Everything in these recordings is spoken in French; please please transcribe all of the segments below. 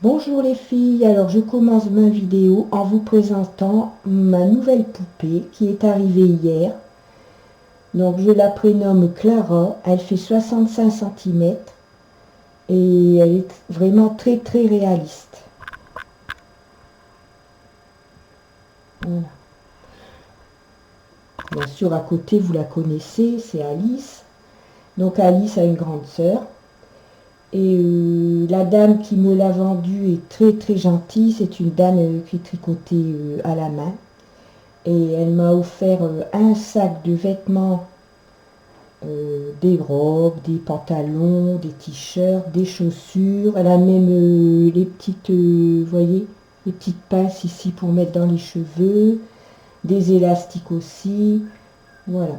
Bonjour les filles, alors je commence ma vidéo en vous présentant ma nouvelle poupée qui est arrivée hier. Donc je la prénomme Clara, elle fait 65 cm et elle est vraiment très réaliste. Voilà. Bien sûr à côté vous la connaissez, c'est Alice. Donc Alice a une grande sœur. Et la dame qui me l'a vendue est très gentille, c'est une dame qui est tricotée à la main. Et elle m'a offert un sac de vêtements, des robes, des pantalons, des t-shirts, des chaussures. Elle a même les petites, voyez, les petites pinces ici pour mettre dans les cheveux, des élastiques aussi. Voilà.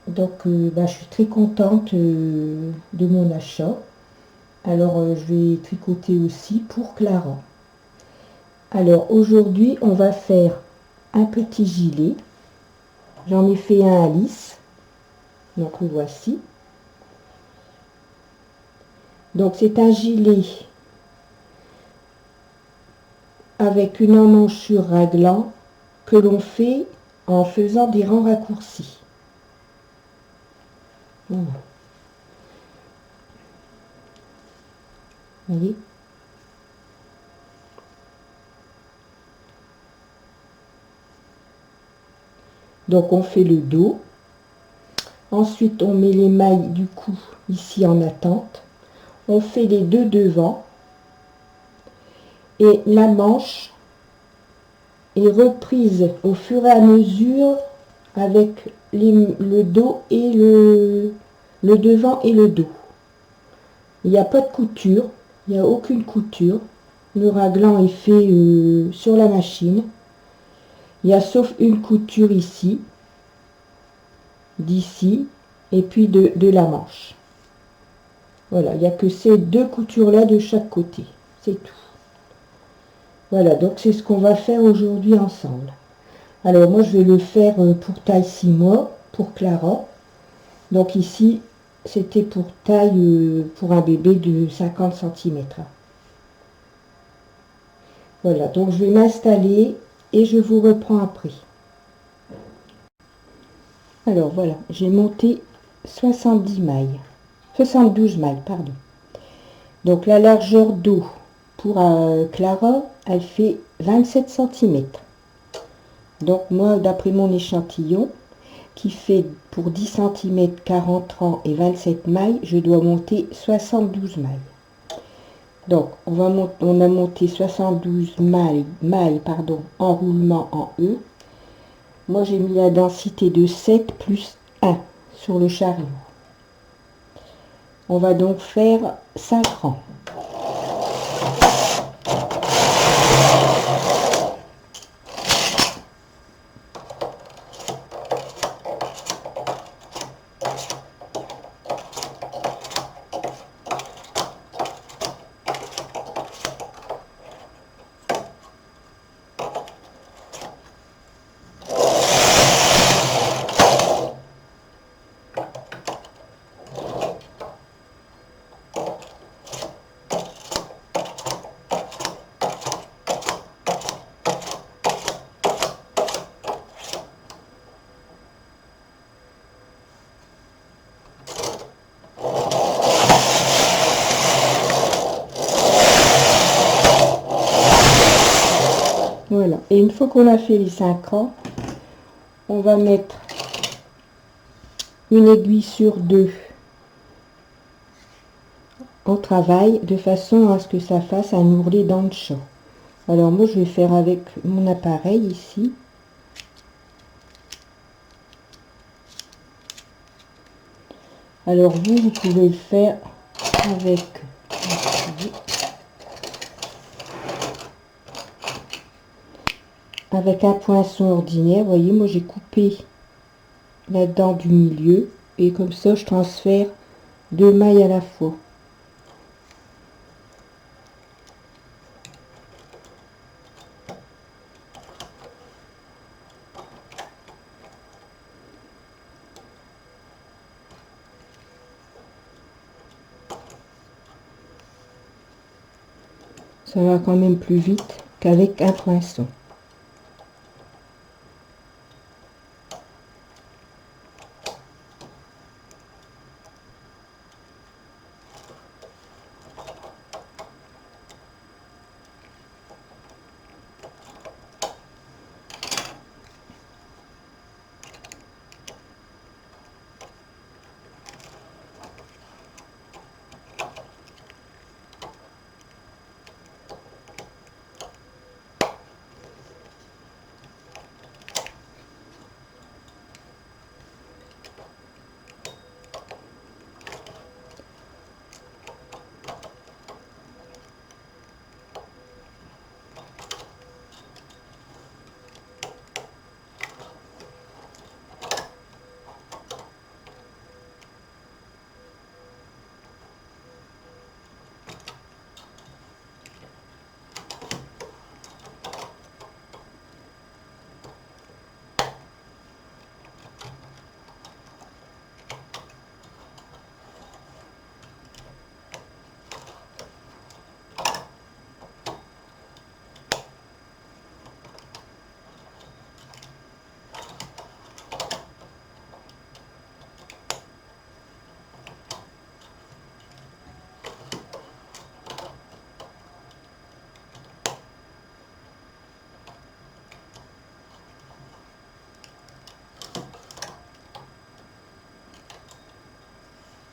Donc je suis très contente de mon achat. Alors je vais tricoter aussi pour Clara. Alors aujourd'hui on va faire un petit gilet. J'en ai fait un à Alice. Donc le voici. Donc c'est un gilet avec une emmanchure raglan que l'on fait en faisant des rangs raccourcis. Voilà. Vous voyez ? Donc on fait le dos. Ensuite on met les mailles du cou ici en attente. On fait les deux devant. Et la manche est reprise au fur et à mesure avec le dos et le devant et le dos. Il n'y a pas de couture, il n'y a aucune couture. Le raglan est fait sur la machine. Il y a sauf une couture ici, d'ici, et puis de la manche. Voilà, il n'y a que ces deux coutures-là de chaque côté. C'est tout. Voilà, donc c'est ce qu'on va faire aujourd'hui ensemble. Alors moi je vais le faire pour taille 6 mois, pour Clara. Donc ici, c'était pour taille, pour un bébé de 50 cm. Voilà, donc je vais m'installer et je vous reprends après. Alors voilà, j'ai monté 70 mailles. 72 mailles, pardon. Donc la largeur dos pour Clara, elle fait 27 cm. Donc moi, d'après mon échantillon, qui fait pour 10 cm 40 rangs et 27 mailles, je dois monter 72 mailles. Donc on a monté 72 mailles enroulement en E. Moi j'ai mis la densité de 7 plus 1 sur le chariot. On va donc faire 5 rangs. Voilà, et une fois qu'on a fait les 5 rangs, on va mettre une aiguille sur 2 au travail de façon à ce que ça fasse un ourlet dans le champ. Alors moi je vais faire avec mon appareil ici. Alors vous pouvez le faire avec un poinçon ordinaire. Vous voyez, moi j'ai coupé la dent du milieu et comme ça je transfère 2 mailles à la fois. Ça va quand même plus vite qu'avec un poinçon.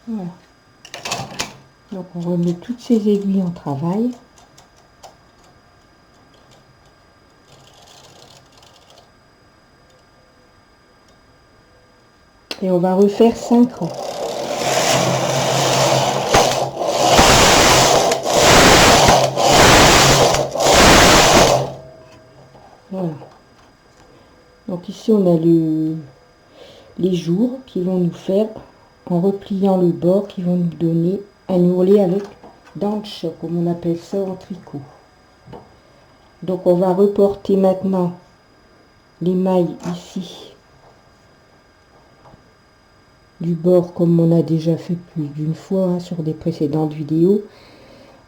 Voilà. Donc on remet toutes ces aiguilles en travail. Et on va refaire 5 rangs. Voilà. Donc ici on a les jours qui vont nous faire, en repliant le bord, qui vont nous donner un ourlet avec dents de chat, comme on appelle ça en tricot. Donc on va reporter maintenant les mailles ici du bord, comme on a déjà fait plus d'une fois hein, sur des précédentes vidéos.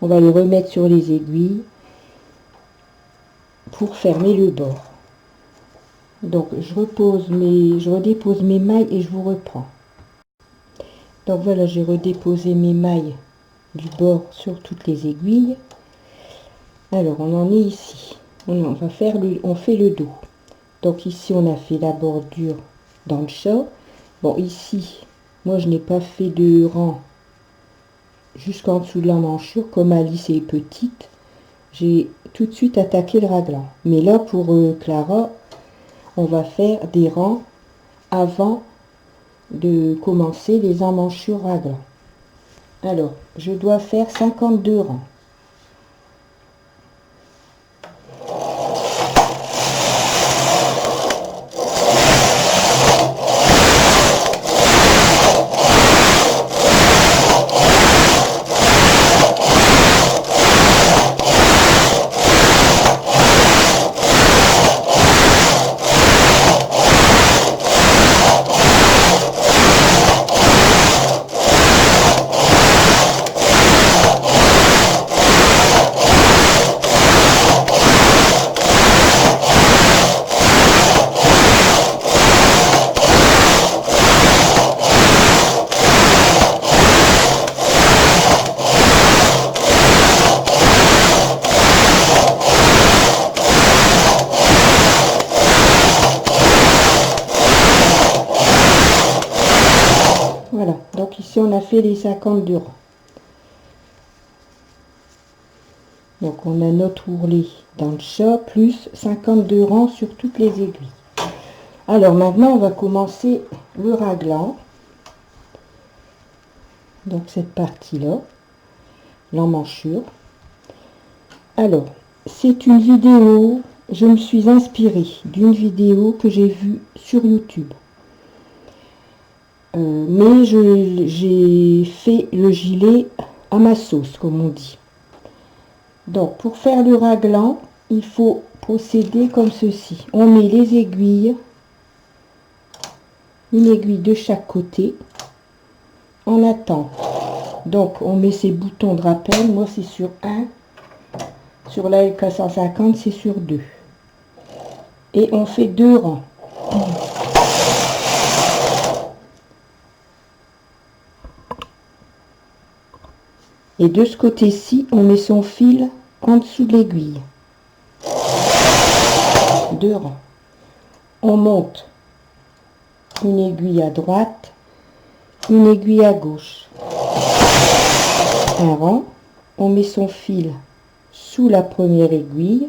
On va les remettre sur les aiguilles pour fermer le bord. Donc je redépose mes mailles et je vous reprends. Donc voilà, j'ai redéposé mes mailles du bord sur toutes les aiguilles. Alors on en est ici. On fait le dos. Donc ici on a fait la bordure dans le chat. Bon ici, moi je n'ai pas fait de rang jusqu'en dessous de la manchure. Comme Alice est petite, j'ai tout de suite attaqué le raglan. Mais là pour Clara, on va faire des rangs avant de commencer les emmanchures raglan. Alors je dois faire 52 rangs. Voilà, donc ici on a fait les 52 rangs. Donc on a notre ourlet dans le chat, plus 52 rangs sur toutes les aiguilles. Alors maintenant on va commencer le raglan. Donc cette partie-là, l'emmanchure. Alors, c'est une vidéo, je me suis inspirée d'une vidéo que j'ai vue sur YouTube. Mais j'ai fait le gilet à ma sauce, comme on dit. Donc, pour faire le raglan, il faut procéder comme ceci. On met les aiguilles, une aiguille de chaque côté. On attend. Donc, on met ces boutons de rappel. Moi, c'est sur Sur la LK150, c'est sur 2. Et on fait 2 rangs. Et de ce côté-ci, on met son fil en dessous de l'aiguille. 2 rangs. On monte une aiguille à droite, une aiguille à gauche. Un rang. On met son fil sous la première aiguille.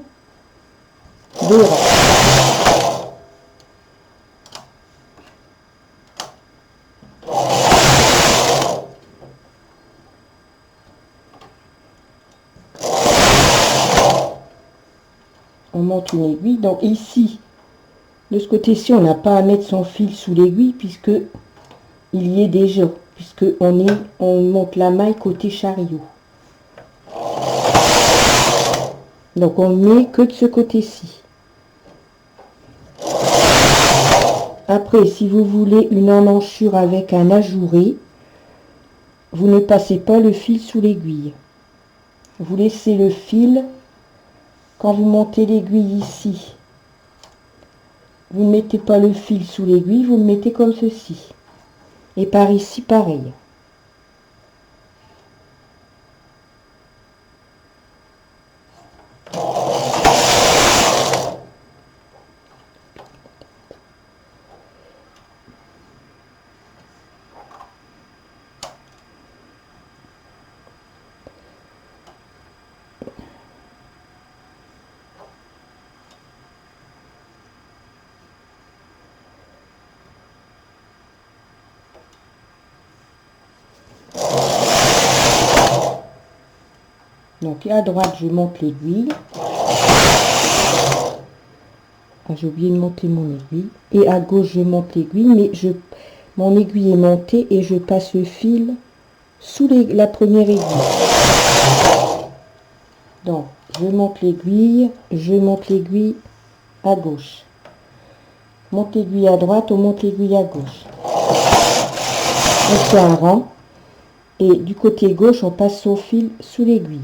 2 rangs. On monte une aiguille. Donc ici, de ce côté-ci, on n'a pas à mettre son fil sous l'aiguille puisque il y est déjà, puisque on monte la maille côté chariot. Donc on ne met que de ce côté-ci. Après, si vous voulez une emmanchure avec un ajouré, vous ne passez pas le fil sous l'aiguille. Vous laissez le fil, quand vous montez l'aiguille ici, vous ne mettez pas le fil sous l'aiguille, vous le mettez comme ceci. Et par ici, pareil. Donc à droite, je monte l'aiguille. Ah, j'ai oublié de monter mon aiguille. Et à gauche, je monte l'aiguille, mais mon aiguille est montée et je passe le fil sous la première aiguille. Donc, je monte l'aiguille à gauche. Monte l'aiguille à droite, on monte l'aiguille à gauche. On fait un rang. Et du côté gauche, on passe son fil sous l'aiguille.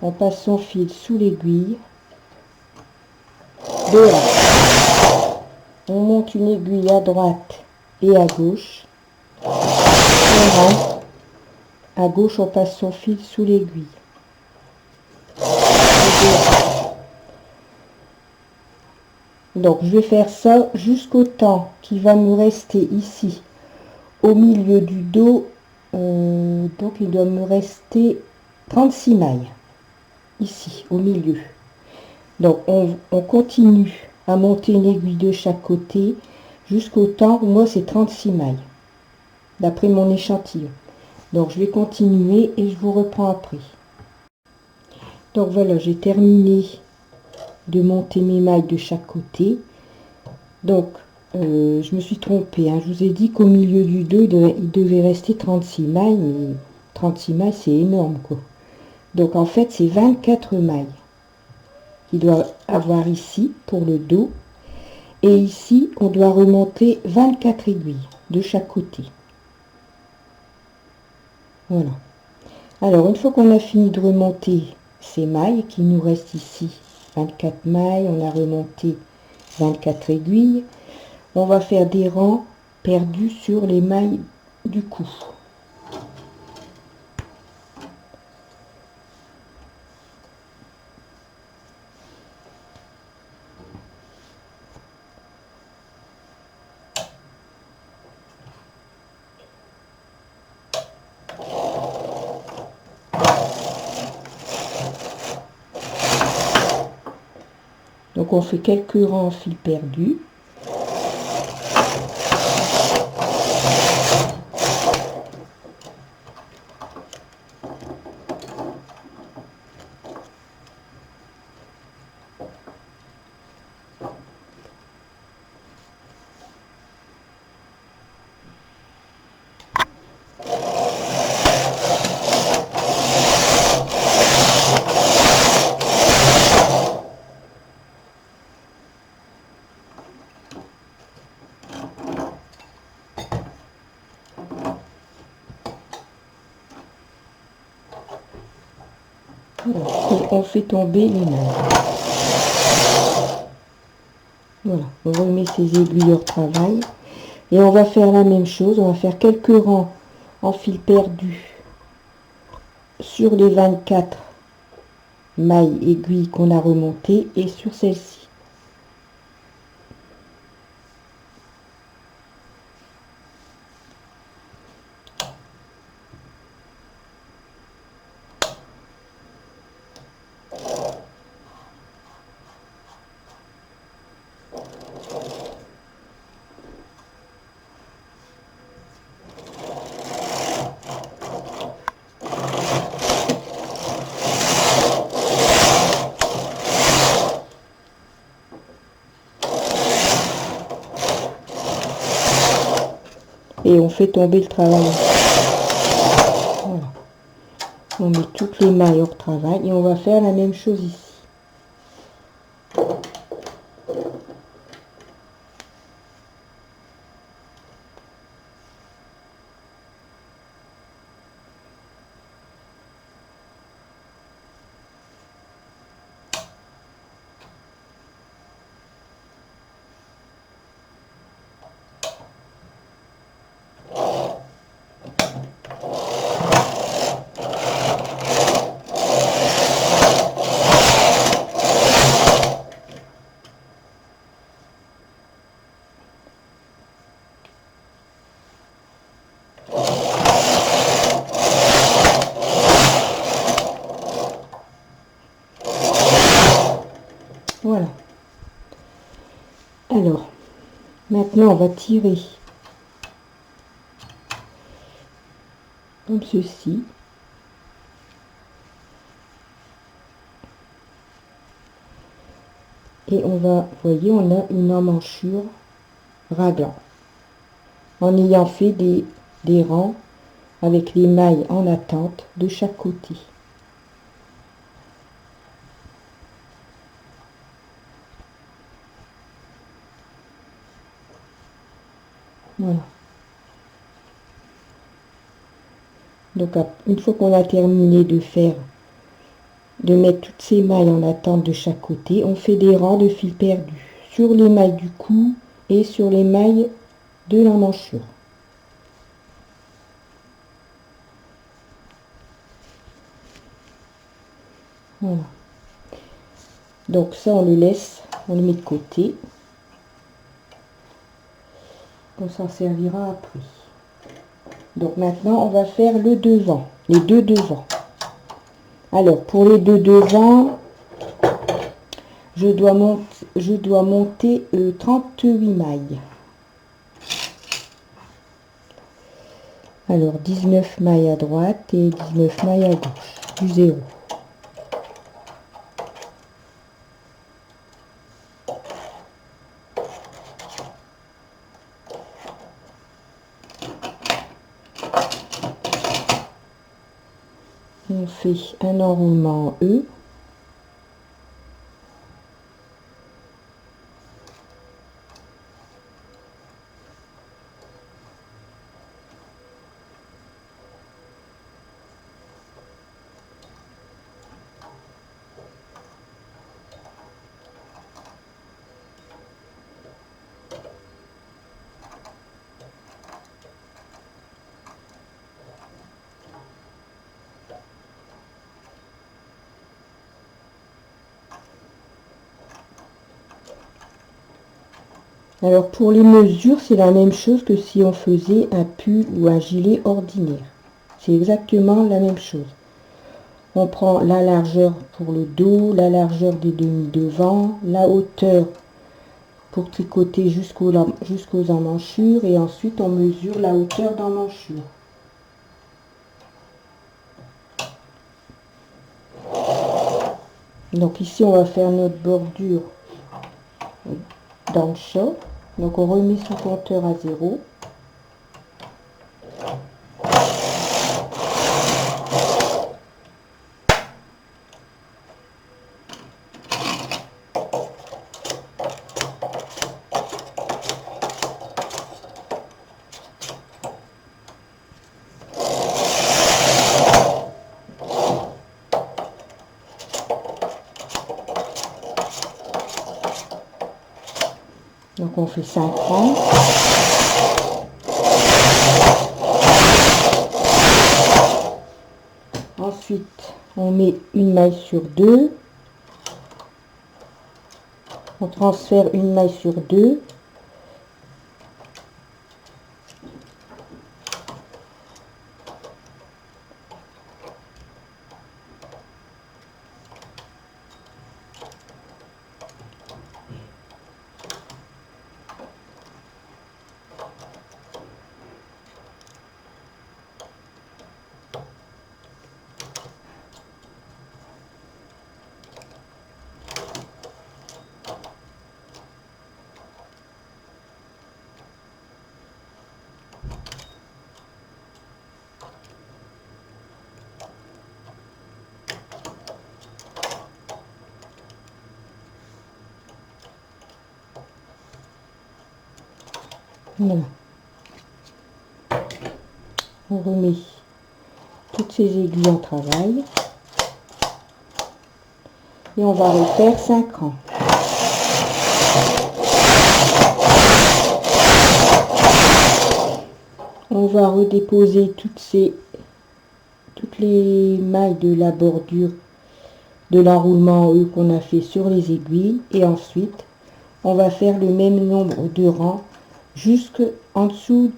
On passe son fil sous l'aiguille. 2 rangs. On monte une aiguille à droite et à gauche. 1 rang. À gauche, on passe son fil sous l'aiguille. Donc, je vais faire ça jusqu'au temps qui va me rester ici, au milieu du dos. Donc, il doit me rester 36 mailles. Ici, au milieu. Donc, on continue à monter une aiguille de chaque côté jusqu'au temps, moi, c'est 36 mailles, d'après mon échantillon. Donc, je vais continuer et je vous reprends après. Donc, voilà, j'ai terminé de monter mes mailles de chaque côté. Donc, je me suis trompée, hein. Je vous ai dit qu'au milieu du dos, il devait rester 36 mailles, mais 36 mailles, c'est énorme, quoi. Donc, en fait, c'est 24 mailles qu'il doit avoir ici pour le dos. Et ici, on doit remonter 24 aiguilles de chaque côté. Voilà. Alors, une fois qu'on a fini de remonter ces mailles, qui nous reste ici 24 mailles, on a remonté 24 aiguilles, on va faire des rangs perdus sur les mailles du cou. Donc on fait quelques rangs en fil perdu. Et on fait tomber les mailles. Voilà, on remet ses aiguilles hors travail. Et on va faire la même chose, on va faire quelques rangs en fil perdu sur les 24 mailles aiguilles qu'on a remontées et sur celle-ci. Et on fait tomber le travail. Voilà. On met toutes les mailles hors travail et on va faire la même chose ici. Voilà. Alors, maintenant on va tirer comme ceci. Et on va, vous voyez, on a une emmanchure raglan. En ayant fait des rangs avec les mailles en attente de chaque côté. Voilà. Donc une fois qu'on a terminé de mettre toutes ces mailles en attente de chaque côté, on fait des rangs de fil perdu sur les mailles du cou et sur les mailles de l'emmanchure. Voilà. Donc ça on le laisse, on le met de côté. On s'en servira après. Donc maintenant on va faire le devant, les deux devants. Alors pour les deux devants, je dois monter 38 mailles. Alors 19 mailles à droite et 19 mailles à gauche, du 0. On fait un enroulement en E. Alors pour les mesures, c'est la même chose que si on faisait un pull ou un gilet ordinaire. C'est exactement la même chose. On prend la largeur pour le dos, la largeur des demi-devants, la hauteur pour tricoter jusqu'aux emmanchures et ensuite on mesure la hauteur d'emmanchure. Donc ici on va faire notre bordure dans le short. Donc on remet son compteur à 0. Donc on fait 5 rangs. Ensuite, on met une maille sur 2. On transfère une maille sur 2. Voilà. On remet toutes ces aiguilles en travail. Et on va refaire 5 rangs. On va redéposer toutes les mailles de la bordure de l'enroulement qu'on a fait sur les aiguilles. Et ensuite, on va faire le même nombre de rangs jusqu'en dessous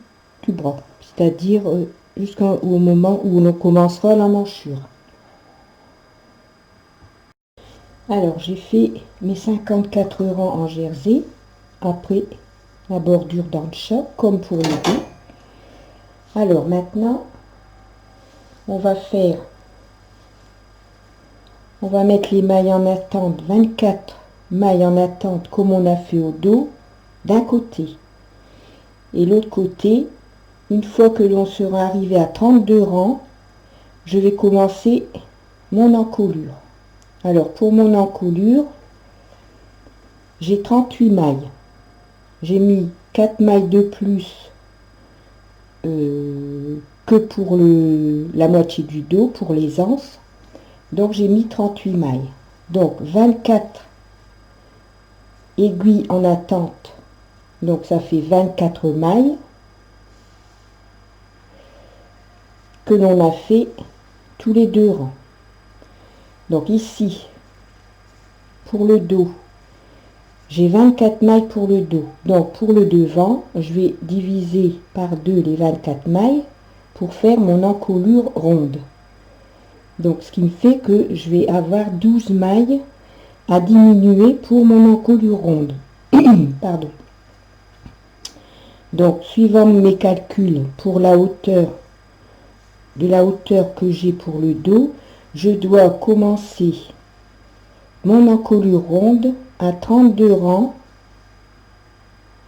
du bras, c'est-à-dire jusqu'au moment où on commencera l'emmanchure. Alors j'ai fait mes 54 rangs en jersey après la bordure dans le chat comme pour les deux. Alors maintenant on va mettre les mailles en attente, 24 mailles en attente comme on a fait au dos d'un côté. Et l'autre côté, une fois que l'on sera arrivé à 32 rangs, je vais commencer mon encolure. Alors pour mon encolure, j'ai 38 mailles. J'ai mis 4 mailles de plus que pour la moitié du dos, pour les anses. Donc j'ai mis 38 mailles. Donc 24 aiguilles en attente. Donc ça fait 24 mailles que l'on a fait tous les deux rangs. Donc ici, pour le dos, j'ai 24 mailles pour le dos. Donc pour le devant, je vais diviser par 2 les 24 mailles pour faire mon encolure ronde. Donc ce qui me fait que je vais avoir 12 mailles à diminuer pour mon encolure ronde. Pardon. Donc suivant mes calculs pour la hauteur, de la hauteur que j'ai pour le dos, je dois commencer mon encolure ronde à 32 rangs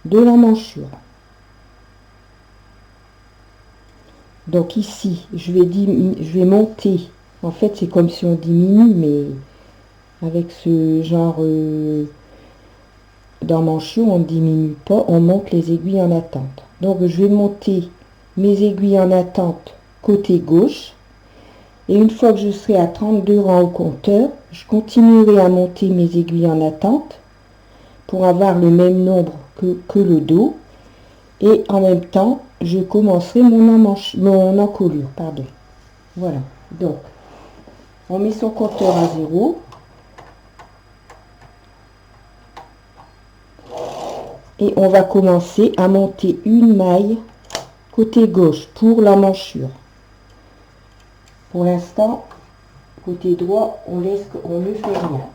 de l'emmanchure. Donc ici, je vais monter. En fait, c'est comme si on diminue, mais avec ce genre d'emmanchure, on ne diminue pas, on monte les aiguilles en attente. Donc je vais monter mes aiguilles en attente côté gauche. Et une fois que je serai à 32 rangs au compteur, je continuerai à monter mes aiguilles en attente pour avoir le même nombre que le dos. Et en même temps, je commencerai mon encolure. Pardon. Voilà. Donc, on met son compteur à 0. Et on va commencer à monter une maille côté gauche pour l'emmanchure. Pour l'instant, côté droit, on ne fait rien.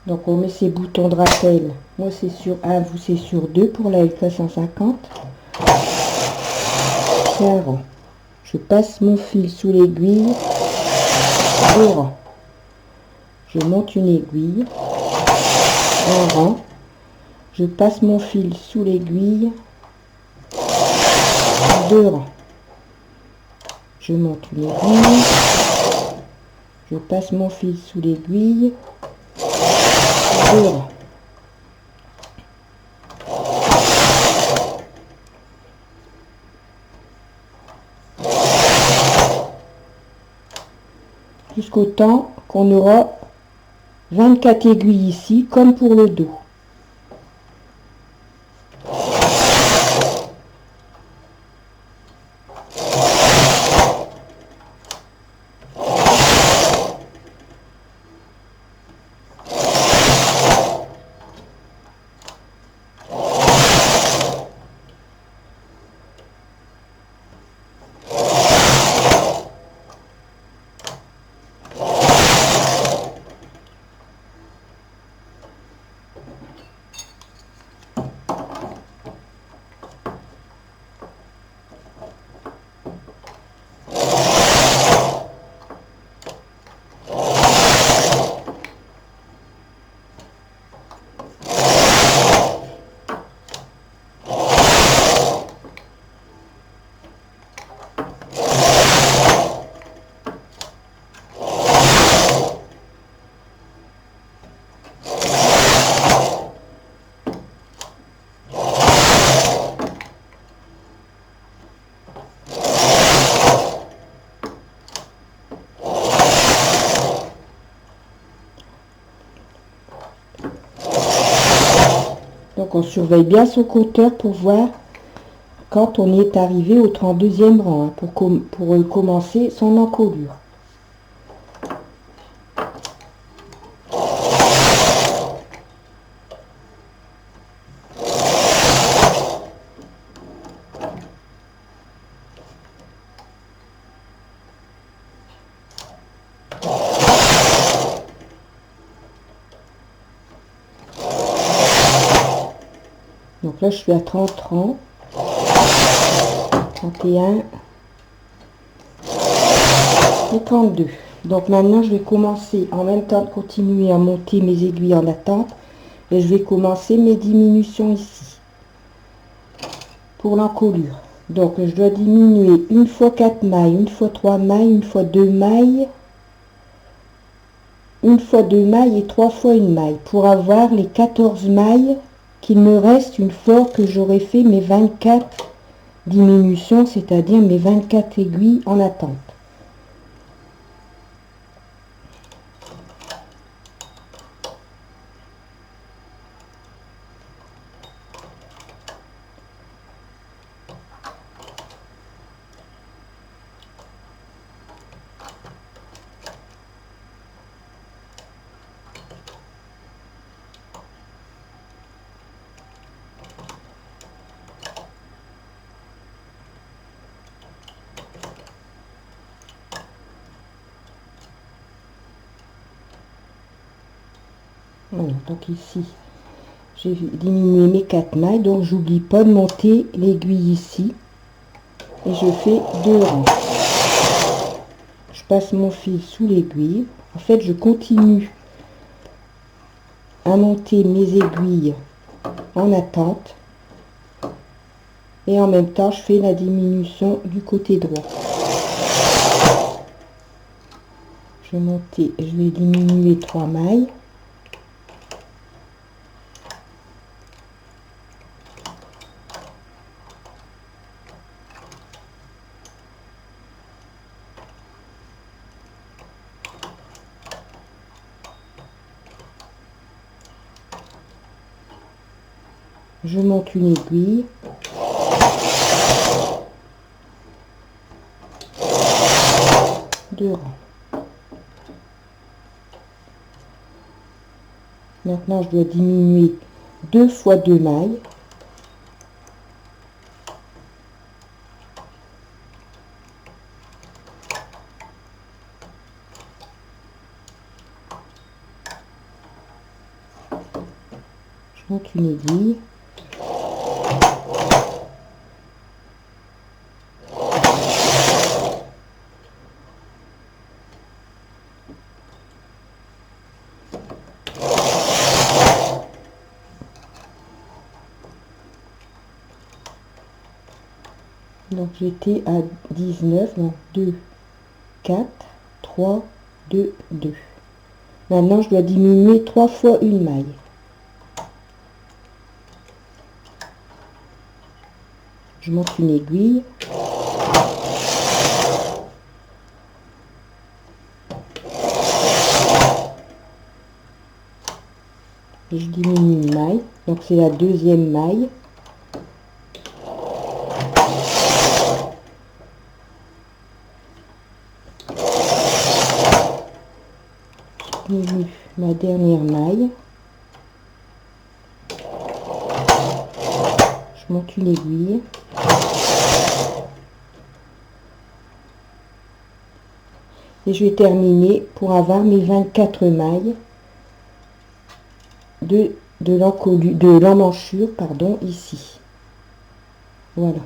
Donc on met ses boutons de rappel. Moi c'est sur 1, vous c'est sur 2 pour la LK 150. Un rang. Je passe mon fil sous l'aiguille. 2 rangs. Je monte une aiguille. Un rang. Je passe mon fil sous l'aiguille. 2 rangs. Je monte une aiguille. Je passe mon fil sous l'aiguille. 2 rangs. jusqu'au temps qu'on aura 24 aiguilles ici, comme pour le dos. Donc on surveille bien son compteur pour voir quand on est arrivé au 32e rang, hein, pour commencer son encolure. Donc là je suis à 30 rangs, 31 et 32. Donc maintenant je vais commencer en même temps de continuer à monter mes aiguilles en attente, et je vais commencer mes diminutions ici pour l'encolure. Donc je dois diminuer une fois 4 mailles, une fois 3 mailles, une fois 2 mailles, une fois 2 mailles et 3 fois une maille pour avoir les 14 mailles qu'il me reste une fois que j'aurai fait mes 24 diminutions, c'est-à-dire mes 24 aiguilles en attente. Voilà, donc ici j'ai diminué mes 4 mailles, donc j'oublie pas de monter l'aiguille ici et je fais 2 rangs. Je passe mon fil sous l'aiguille. En fait, je continue à monter mes aiguilles en attente et en même temps je fais la diminution du côté droit. Je vais diminuer 3 mailles. Je monte une aiguille. Deux rangs. Maintenant, je dois diminuer 2 fois 2 mailles. Je monte une aiguille. Donc j'étais à 19, donc 2, 4, 3, 2, 2. Maintenant je dois diminuer 3 fois une maille. Je monte une aiguille. je diminue une maille, donc c'est la deuxième maille. Je diminue la dernière maille, je monte une aiguille, et je vais terminer pour avoir mes 24 mailles de l'emmanchure, pardon, ici. Voilà.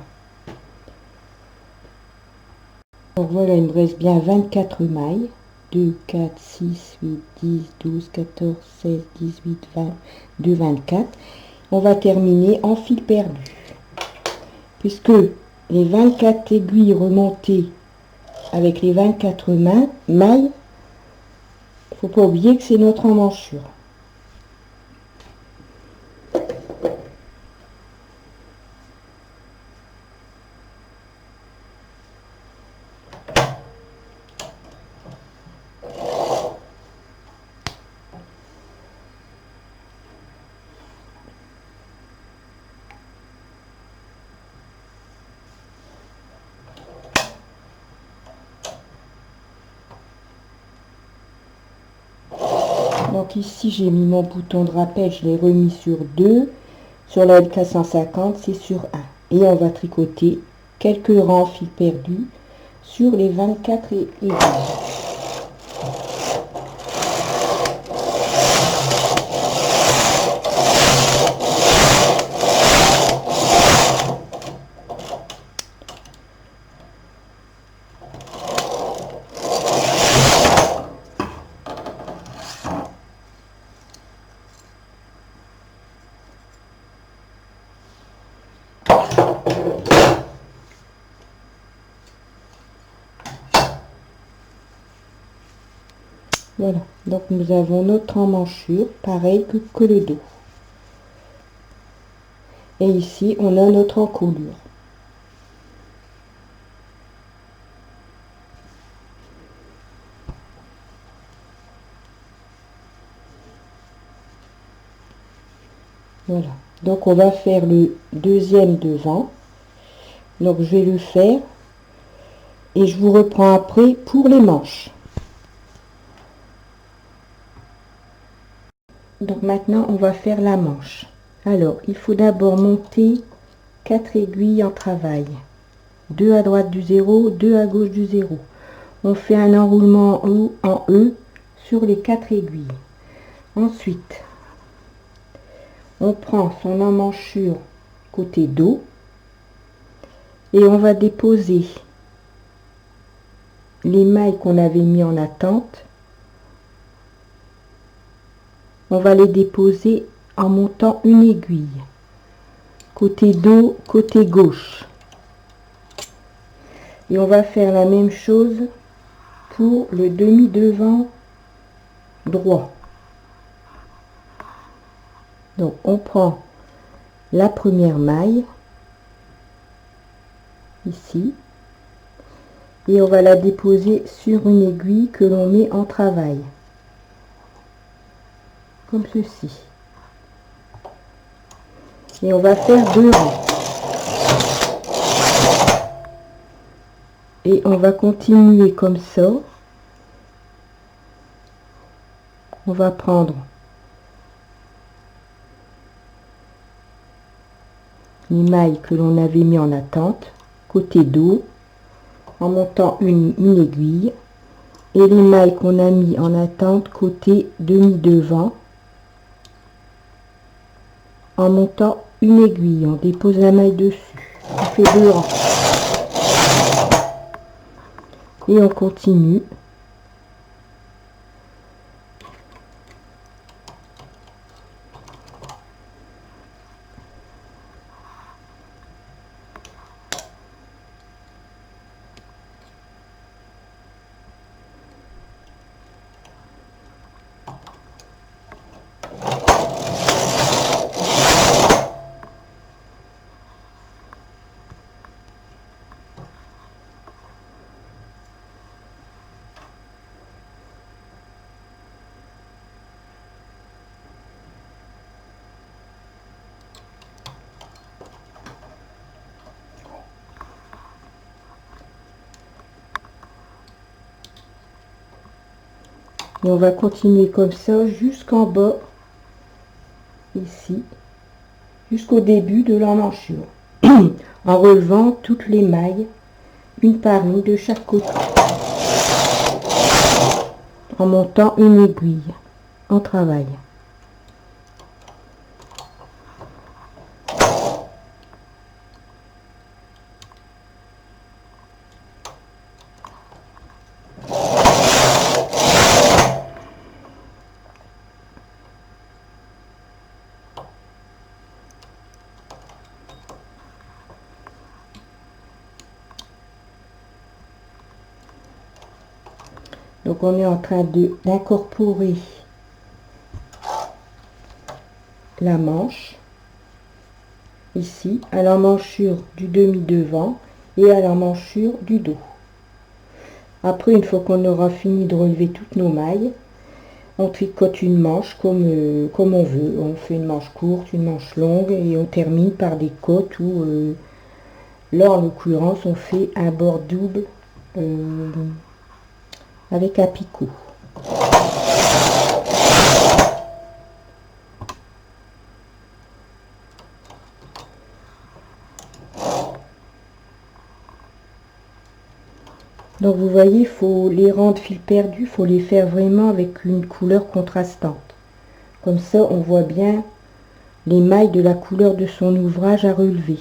Donc voilà, il me reste bien 24 mailles. 2, 4, 6, 8, 10, 12, 14, 16, 18, 22, 24. On va terminer en fil perdu. Puisque les 24 aiguilles remontées avec les 24 mailles, il ne faut pas oublier que c'est notre emmanchure. Donc ici j'ai mis mon bouton de rappel, je l'ai remis sur 2, sur la L450 c'est sur 1. Et on va tricoter quelques rangs fil perdu sur les 24 aiguilles. Voilà, donc nous avons notre emmanchure, pareil que le dos. Et ici, on a notre encolure. Voilà, donc on va faire le deuxième devant. Donc je vais le faire et je vous reprends après pour les manches. Donc maintenant, on va faire la manche. Alors, il faut d'abord monter 4 aiguilles en travail. 2 à droite du 0, 2 à gauche du 0. On fait un enroulement en E sur les 4 aiguilles. Ensuite, on prend son emmanchure côté dos et on va déposer les mailles qu'on avait mis en attente. On va les déposer en montant une aiguille côté dos, côté gauche. Et on va faire la même chose pour le demi devant droit. Donc on prend la première maille ici et on va la déposer sur une aiguille que l'on met en travail comme ceci, et on va faire 2 rangs et on va continuer comme ça. On va prendre les mailles que l'on avait mis en attente côté dos en montant une aiguille, et les mailles qu'on a mis en attente côté demi devant en montant une aiguille. On dépose la maille dessus, on fait 2 rangs et on continue. Et on va continuer comme ça jusqu'en bas, ici, jusqu'au début de l'emmanchure, en relevant toutes les mailles, une par une de chaque côté, en montant une aiguille en travail. Donc on est en train d'incorporer la manche ici à l'emmanchure du demi-devant et à l'emmanchure du dos. Après, une fois qu'on aura fini de relever toutes nos mailles, on tricote une manche comme on veut. On fait une manche courte, une manche longue et on termine par des côtes où là en l'occurrence on fait un bord double avec un picot. Donc vous voyez, il faut les rendre fil perdu, il faut les faire vraiment avec une couleur contrastante. Comme ça, on voit bien les mailles de la couleur de son ouvrage à relever.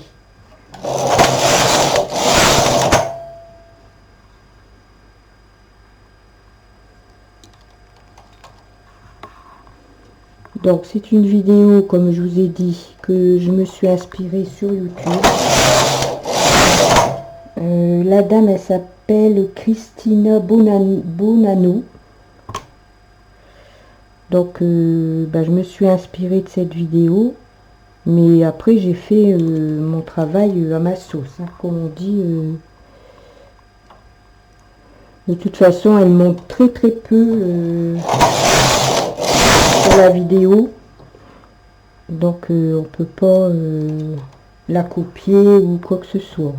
Donc c'est une vidéo, comme je vous ai dit, que je me suis inspirée sur YouTube. La dame, elle s'appelle Christina Bonanno. Donc je me suis inspirée de cette vidéo. Mais après j'ai fait mon travail à ma sauce, hein, comme on dit. De toute façon, elle monte très peu sur la vidéo. Donc on peut pas la copier ou quoi que ce soit.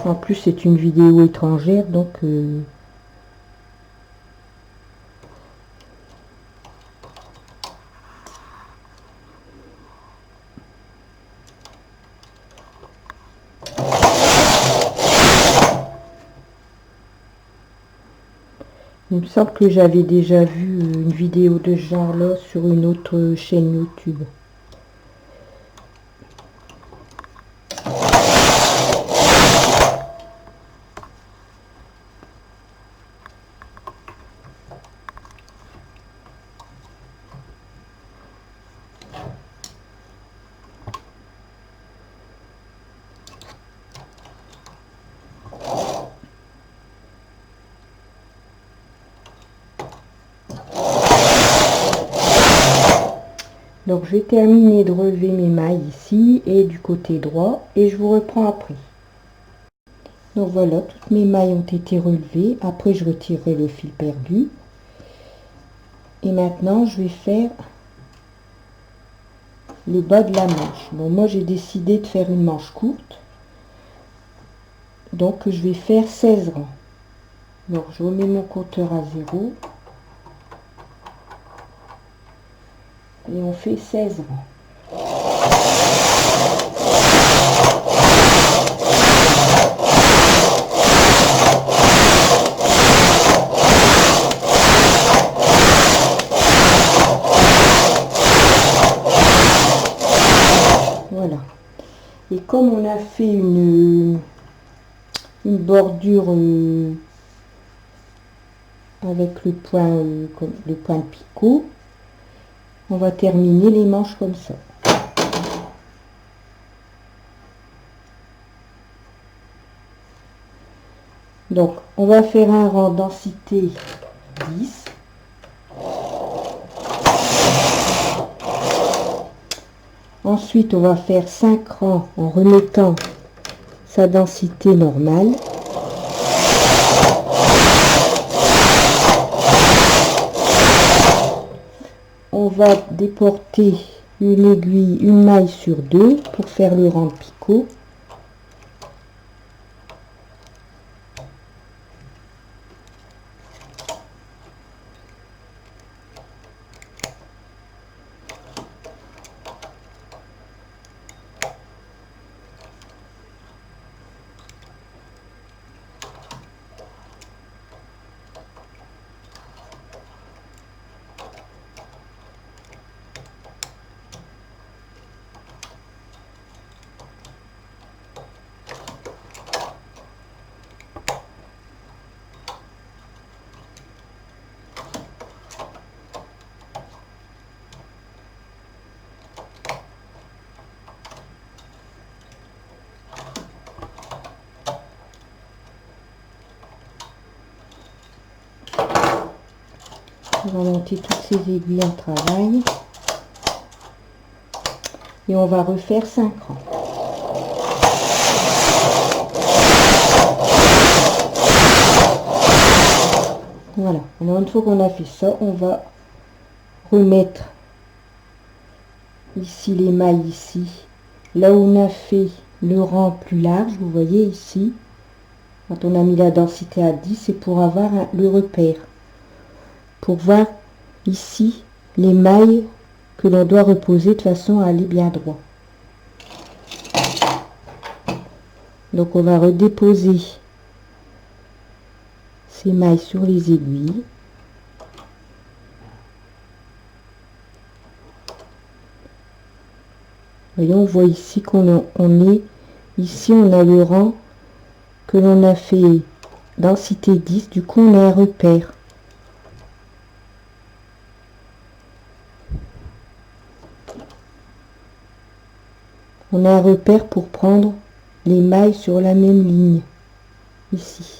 En plus, c'est une vidéo étrangère, donc il me semble que j'avais déjà vu une vidéo de ce genre-là sur une autre chaîne YouTube. Donc je vais terminer de relever mes mailles ici et du côté droit et je vous reprends après. Donc voilà, toutes mes mailles ont été relevées. Après je retirerai le fil perdu. Et maintenant je vais faire le bas de la manche. Bon, moi j'ai décidé de faire une manche courte. Donc je vais faire 16 rangs. Donc je remets mon compteur à 0. Et on fait 16 rangs. Voilà. Et comme on a fait une bordure avec le point de picot, on va terminer les manches comme ça. Donc on va faire un rang densité 10. Ensuite on va faire 5 rangs en remettant sa densité normale. On va déporter une aiguille, une maille sur deux pour faire le rang de picot. On va monter toutes ces aiguilles en travail et on va refaire 5 rangs. Voilà, alors une fois qu'on a fait ça, on va remettre ici les mailles ici, là où on a fait le rang plus large, vous voyez ici, quand on a mis la densité à 10, c'est pour avoir le repère, pour voir ici les mailles que l'on doit reposer de façon à aller bien droit. Donc on va redéposer ces mailles sur les aiguilles. Voyez, on voit ici qu'on est, ici on a le rang que l'on a fait densité 10, du coup on a un repère. On a un repère pour prendre les mailles sur la même ligne, ici.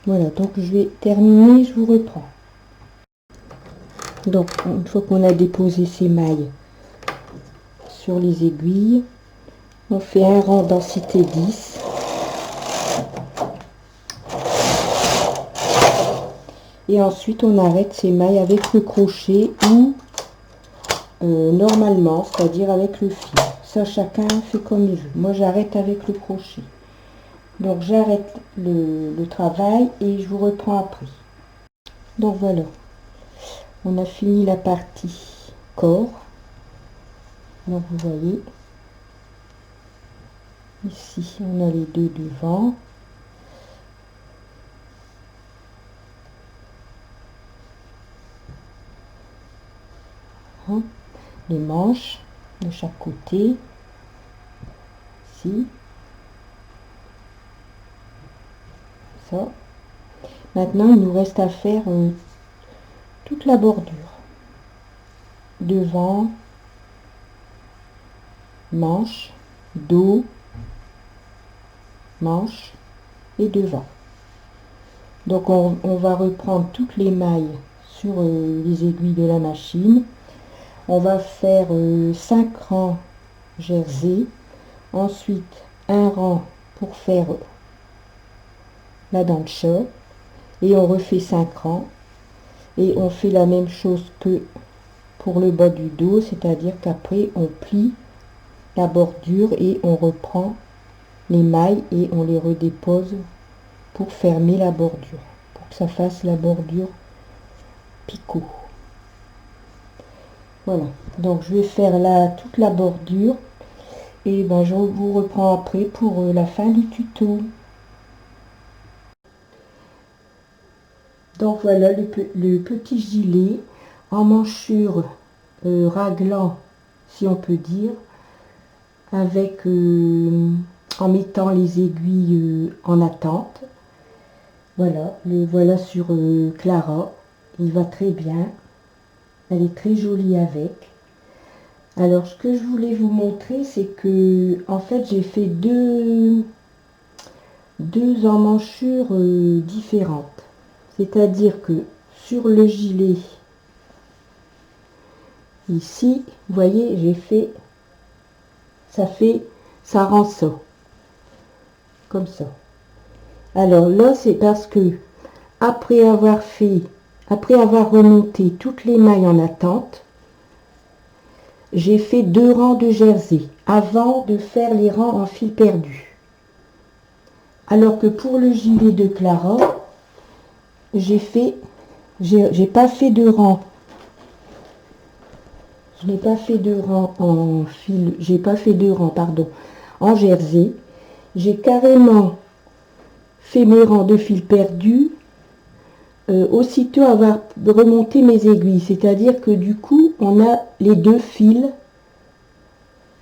Voilà, donc je vais terminer, je vous reprends. Donc, une fois qu'on a déposé ces mailles sur les aiguilles, on fait un rang densité 10. Et ensuite, on arrête ces mailles avec le crochet ou normalement, c'est-à-dire avec le fil. Ça, chacun fait comme il veut. Moi, j'arrête avec le crochet. Donc, j'arrête le travail et je vous reprends après. Donc, voilà. On a fini la partie corps. Donc, vous voyez, ici, on a les deux devant. Les manches de chaque côté, ici, ça. Maintenant, il nous reste à faire toute la bordure. Devant, manche, dos, manche et devant. Donc, on va reprendre toutes les mailles sur les aiguilles de la machine. On va faire 5 rangs jersey, ensuite un rang pour faire la dent de chat et on refait 5 rangs et on fait la même chose que pour le bas du dos, c'est-à-dire qu'après on plie la bordure et on reprend les mailles et on les redépose pour fermer la bordure, pour que ça fasse la bordure picot. Voilà, donc je vais faire là toute la bordure et ben je vous reprends après pour la fin du tuto. Donc voilà le petit gilet en manchure raglan, si on peut dire, avec en mettant les aiguilles en attente. Voilà, le voilà sur Clara. Il va très bien. Elle est très jolie avec. Alors, ce que je voulais vous montrer, c'est que, en fait, j'ai fait deux emmanchures différentes. C'est-à-dire que sur le gilet, ici, vous voyez, j'ai fait, ça rend ça, comme ça. Alors là, c'est parce que, après avoir remonté toutes les mailles en attente, j'ai fait 2 rangs de jersey avant de faire les rangs en fil perdu. Alors que pour le gilet de Clara, j'ai pas fait de rang. Je n'ai pas fait de rang en fil, j'ai pas fait de rang, pardon, en jersey. J'ai carrément fait mes rangs de fil perdu aussitôt avoir remonté mes aiguilles. C'est-à-dire que du coup, on a les 2 fils.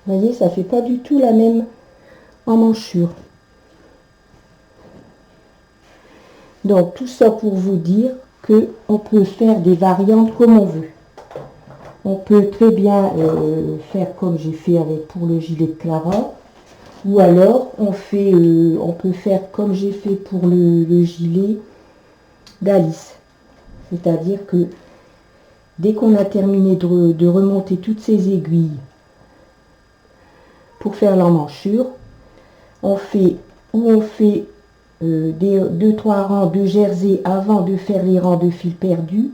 Vous voyez, ça fait pas du tout la même emmanchure. Donc tout ça pour vous dire que on peut faire des variantes comme on veut. On peut très bien faire comme j'ai fait pour le gilet de Clara, ou alors on peut faire comme j'ai fait pour le gilet d'Alice. C'est-à-dire que dès qu'on a terminé de remonter toutes ces aiguilles pour faire l'emmanchure, on fait 2-3 rangs de jersey avant de faire les rangs de fil perdu,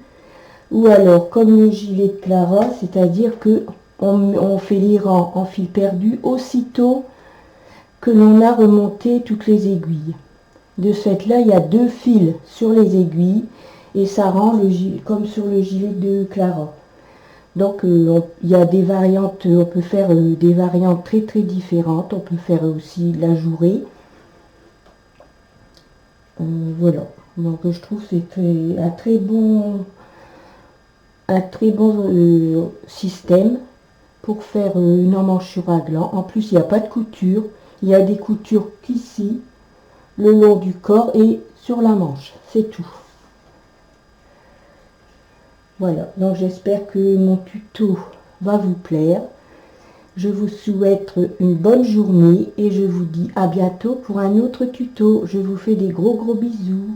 ou alors comme le gilet de Clara, c'est-à-dire que on fait les rangs en fil perdu aussitôt que l'on a remonté toutes les aiguilles. De ce fait là, il y a 2 fils sur les aiguilles et ça rend comme sur le gilet de Clara. Donc il y a des variantes, on peut faire des variantes très très différentes. On peut faire aussi la jourée. Voilà, donc je trouve que c'est un très bon système pour faire une emmanchure à gland. En plus, il n'y a pas de couture, il y a des coutures qu'ici, le long du corps et sur la manche, c'est tout. Voilà, donc j'espère que mon tuto va vous plaire. Je vous souhaite une bonne journée et je vous dis à bientôt pour un autre tuto. Je vous fais des gros bisous.